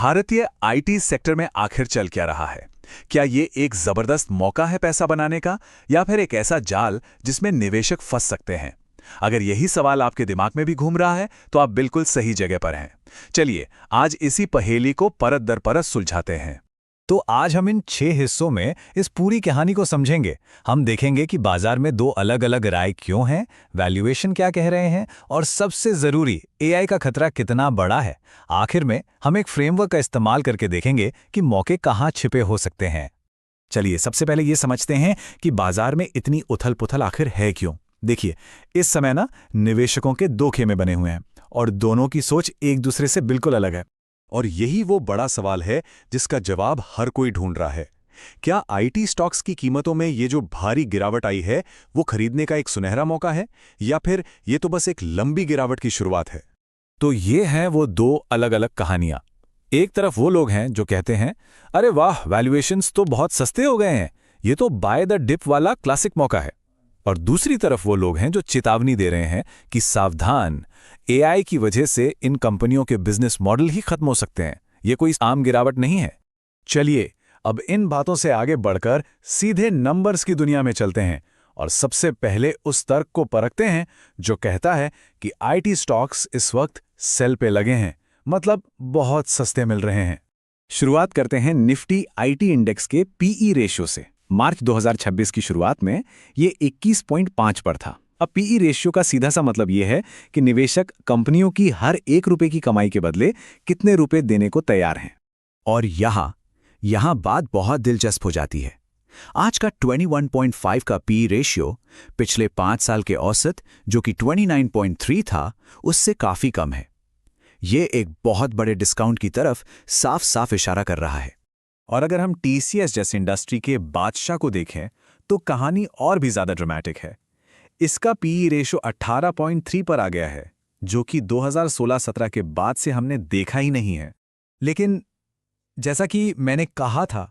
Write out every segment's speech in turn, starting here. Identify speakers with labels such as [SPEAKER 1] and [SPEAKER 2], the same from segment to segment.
[SPEAKER 1] भारतीय IT sector में आखिर चल क्या रहा है? क्या ये एक जबरदस्त मौका है पैसा बनाने का, या फिर एक ऐसा जाल जिसमें निवेशक फंस सकते हैं? अगर यही सवाल आपके दिमाग में भी घूम रहा है तो आप बिल्कुल सही जगह पर हैं। चलिए आज इसी पहेली को परत दर परत सुलझाते हैं।
[SPEAKER 2] तो आज हम इन 6 हिस्सों में इस पूरी कहानी को समझेंगे। हम देखेंगे कि बाजार में 2 अलग-अलग राय क्यों हैं, वैल्यूएशन क्या कह रहे हैं और सबसे जरूरी एआई का खतरा कितना बड़ा है। आखिर में हम एक फ्रेमवर्क का इस्तेमाल करके देखेंगे कि मौके कहाँ छिपे हो सकते हैं। चलिए सबसे पहले ये समझते हैं कि बाजार में इतनी उथल-पुथल आखिर है क्यों। देखिए, इस समय निवेशकों के 2 खेमे बने हुए हैं और दोनों की सोच एक दूसरे से बिल्कुल अलग है।
[SPEAKER 1] और यही वो बड़ा सवाल है जिसका जवाब हर कोई ढूंढ रहा है। क्या आईटी स्टॉक्स की कीमतों में ये जो भारी गिरावट आई है वो खरीदने का एक सुनहरा मौका है, या फिर ये तो बस एक लंबी गिरावट की शुरुआत है?
[SPEAKER 2] तो ये हैं वो 2 अलग-अलग कहानियां। एक तरफ वो लोग हैं जो कहते हैं, अरे वाह, वैल्यूएशंस तो बहुत सस्ते हो गए हैं, ये तो बाय द डिप वाला क्लासिक मौका है। और दूसरी तरफ वो लोग हैं जो चेतावनी दे रहे हैं कि सावधान, एआई की वजह से इन कंपनियों के बिजनेस मॉडल ही खत्म हो सकते हैं, ये कोई आम गिरावट नहीं है। चलिए अब इन बातों से आगे बढ़कर सीधे नंबर्स की दुनिया में चलते हैं और सबसे पहले उस तर्क को परखते हैं जो कहता है कि आईटी स्टॉक्स इस वक्त सेल पे लगे हैं, मतलब बहुत सस्ते मिल रहे हैं। शुरुआत करते हैं निफ्टी आईटी इंडेक्स के पीई रेशियो से। मार्च 2026 की शुरुआत में ये 21.5 पर था। अब पीई रेशियो का सीधा सा मतलब ये है कि निवेशक कंपनियों की हर 1 रुपए की कमाई के बदले कितने रुपए देने को तैयार हैं। और यहां बात बहुत दिलचस्प हो जाती है। आज का 21.5 का पीई रेशियो पिछले 5 साल के औसत जो कि 29.3 था, उससे काफी कम है। ये एक बहुत बड़े डिस्काउंट की तरफ साफ साफ इशारा कर रहा है। और अगर हम टीसीएस जैसे इंडस्ट्री के बादशाह को देखें तो कहानी और भी ज्यादा ड्रामेटिक है। इसका पीई रेशियो 18.3 पर आ गया है, जो कि 2016-17 के बाद से हमने देखा ही नहीं है। लेकिन जैसा कि मैंने कहा था,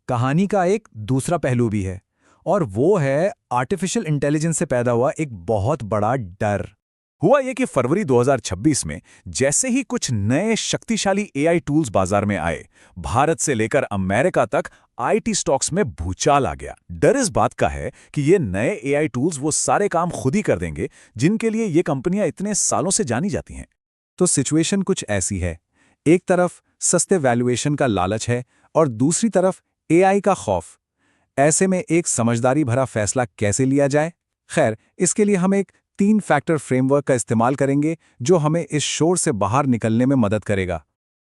[SPEAKER 2] कहानी का एक दूसरा पहलू भी है, और वो है आर्टिफिशियल इंटेलिजेंस से पैदा हुआ एक बहुत बड़ा डर। हुआ ये कि फरवरी 2026 में जैसे ही कुछ नए शक्तिशाली एआई टूल्स बाजार में आए, भारत से लेकर अमेरिका तक आईटी स्टॉक्स में भूचाल आ गया। डर इस बात का है कि ये नए एआई टूल्स वो सारे काम खुद ही कर देंगे जिनके लिए ये कंपनियां इतने सालों से जानी जाती हैं। तो सिचुएशन कुछ ऐसी है, एक तरफ सस्ते वैल्यूएशन का लालच है और दूसरी तरफ एआई का खौफ। ऐसे में एक समझदारी भरा फैसला कैसे लिया जाए? खैर, इसके लिए हम एक 3 फैक्टर फ्रेमवर्क का इस्तेमाल करेंगे जो हमें इस शोर से बाहर निकलने में मदद करेगा।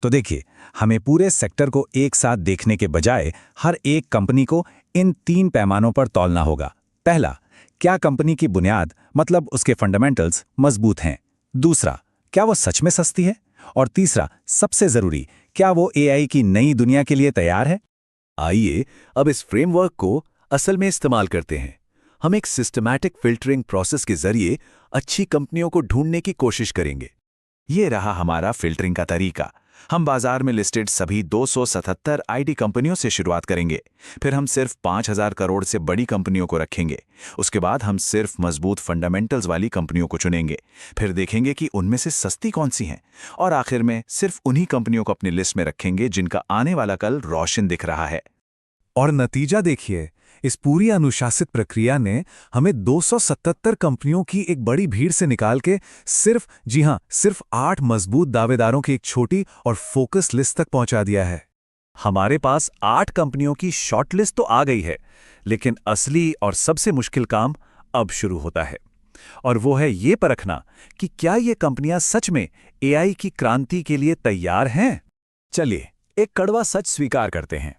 [SPEAKER 2] तो देखिए, हमें पूरे सेक्टर को एक साथ देखने के बजाय हर एक कंपनी को इन 3 पैमानों पर तौलना होगा। पहला, क्या कंपनी की बुनियाद मतलब उसके फंडामेंटल्स मजबूत हैं? दूसरा, क्या वो सच में सस्ती है? और तीसरा, सबसे जरूरी, क्या वो एआई की नई दुनिया के लिए तैयार है?
[SPEAKER 1] आइए अब इस फ्रेमवर्क को असल में इस्तेमाल करते हैं। हम एक सिस्टमैटिक फिल्टरिंग प्रोसेस के जरिए अच्छी कंपनियों को ढूंढने की कोशिश करेंगे।
[SPEAKER 2] ये रहा हमारा फिल्टरिंग का तरीका। हम बाजार में लिस्टेड सभी 277 आईटी कंपनियों से शुरुआत करेंगे। फिर हम सिर्फ 5,000 करोड़ से बड़ी कंपनियों को रखेंगे। उसके बाद हम सिर्फ मजबूत फंडामेंटल्स वाली कंपनियों को चुनेंगे। फिर देखेंगे कि उनमें से सस्ती कौन सी हैं, और आखिर में सिर्फ उन्हीं कंपनियों को अपनी लिस्ट में रखेंगे जिनका आने वाला कल रोशन दिख रहा है।
[SPEAKER 3] और नतीजा देखिए, इस पूरी अनुशासित प्रक्रिया ने हमें 277 कंपनियों की एक बड़ी भीड़ से निकाल के सिर्फ 8 मजबूत दावेदारों की एक छोटी और फोकस लिस्ट तक पहुंचा दिया है।
[SPEAKER 2] हमारे पास 8 कंपनियों की शॉर्टलिस्ट तो आ गई है, लेकिन असली और सबसे मुश्किल काम अब शुरू होता है, और वो है ये परखना कि क्या ये कंपनियां सच में एआई की क्रांति के लिए तैयार हैं। चलिए एक कड़वा सच स्वीकार करते हैं।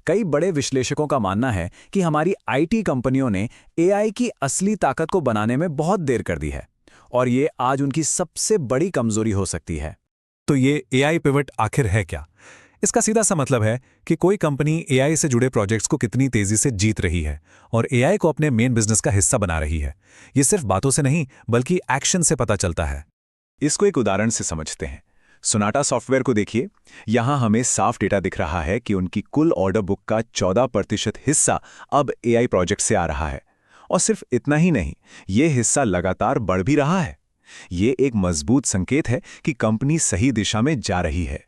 [SPEAKER 2] कई बड़े विश्लेषकों का मानना है कि हमारी आईटी कंपनियों ने एआई की असली ताकत को बनाने में बहुत देर कर दी है, और ये आज उनकी सबसे बड़ी कमजोरी हो सकती है।
[SPEAKER 3] तो ये एआई पिवट आखिर है क्या? इसका सीधा सा मतलब है कि कोई कंपनी एआई से जुड़े प्रोजेक्ट्स को कितनी तेजी से जीत रही है और एआई को अपने मेन बिजनेस का हिस्सा बना रही है। ये सिर्फ बातों से नहीं, बल्कि एक्शन से पता चलता है।
[SPEAKER 2] इसको एक उदाहरण से समझते हैं। सोनाटा सॉफ्टवेयर को देखिए। यहां हमें साफ डेटा दिख रहा है कि उनकी कुल ऑर्डर बुक का 14% हिस्सा अब एआई प्रोजेक्ट से आ रहा है। और सिर्फ इतना ही नहीं, ये हिस्सा लगातार बढ़ भी रहा है। ये एक मजबूत संकेत है कि कंपनी सही दिशा में जा रही है।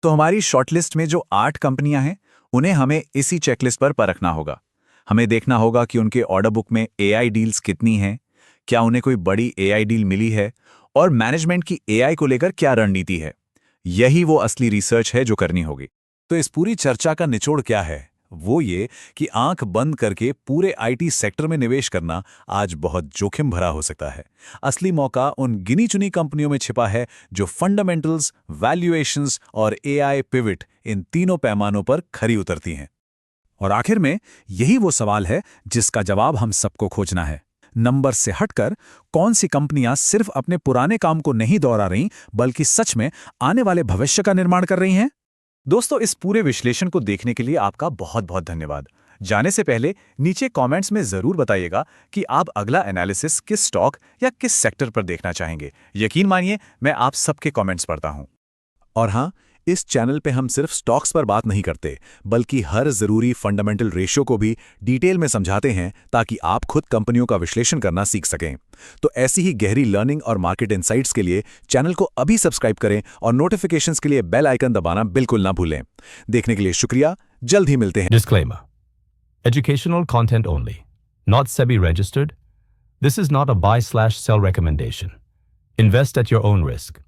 [SPEAKER 1] तो हमारी शॉर्टलिस्ट में जो 8 कंपनियां हैं, उन्हें हमें इसी चेकलिस्ट पर परखना होगा। हमें देखना होगा कि उनके ऑर्डर बुक में एआई डील्स कितनी हैं, क्या उन्हें कोई बड़ी एआई डील मिली है और मैनेजमेंट की एआई को लेकर क्या रणनीति है। यही वो असली रिसर्च है जो करनी होगी।
[SPEAKER 2] तो इस पूरी चर्चा का निचोड़ क्या है? वो ये कि आंख बंद करके पूरे आईटी सेक्टर में निवेश करना आज बहुत जोखिम भरा हो सकता है। असली मौका उन गिनी चुनी कंपनियों में छिपा है जो फंडामेंटल्स, वैल्यूएशंस और एआई पिवट इन तीनों पैमानों पर खरी उतरती हैं। और आखिर में यही वो सवाल है जिसका जवाब हम सबको खोजना है। नंबर से हटकर कौन सी कंपनियां सिर्फ अपने पुराने काम को नहीं दोहरा रही बल्कि सच में आने वाले भविष्य का निर्माण कर रही हैं? दोस्तों, इस पूरे विश्लेषण को देखने के लिए आपका बहुत बहुत धन्यवाद। जाने से पहले नीचे कमेंट्स में जरूर बताइएगा कि आप अगला एनालिसिस किस स्टॉक या किस सेक्टर पर देखना चाहेंगे। यकीन मानिए, मैं आप सबके कमेंट्स पढ़ता हूं। और हां, इस चैनल पे हम सिर्फ स्टॉक्स पर बात नहीं करते बल्कि हर जरूरी फंडामेंटल रेशियो को भी डिटेल में समझाते हैं ताकि आप खुद कंपनियों का विश्लेषण करना सीख सकें। तो ऐसी ही गहरी लर्निंग और मार्केट इनसाइट्स के लिए चैनल को अभी सब्सक्राइब करें और नोटिफिकेशंस के लिए बेल आइकन दबाना बिल्कुल ना भूलें। देखने के लिए शुक्रिया, जल्द ही मिलते हैं।
[SPEAKER 4] Disclaimer. Educational content only. Not SEBI registered. This is not a buy/sell recommendation. Invest at your own risk.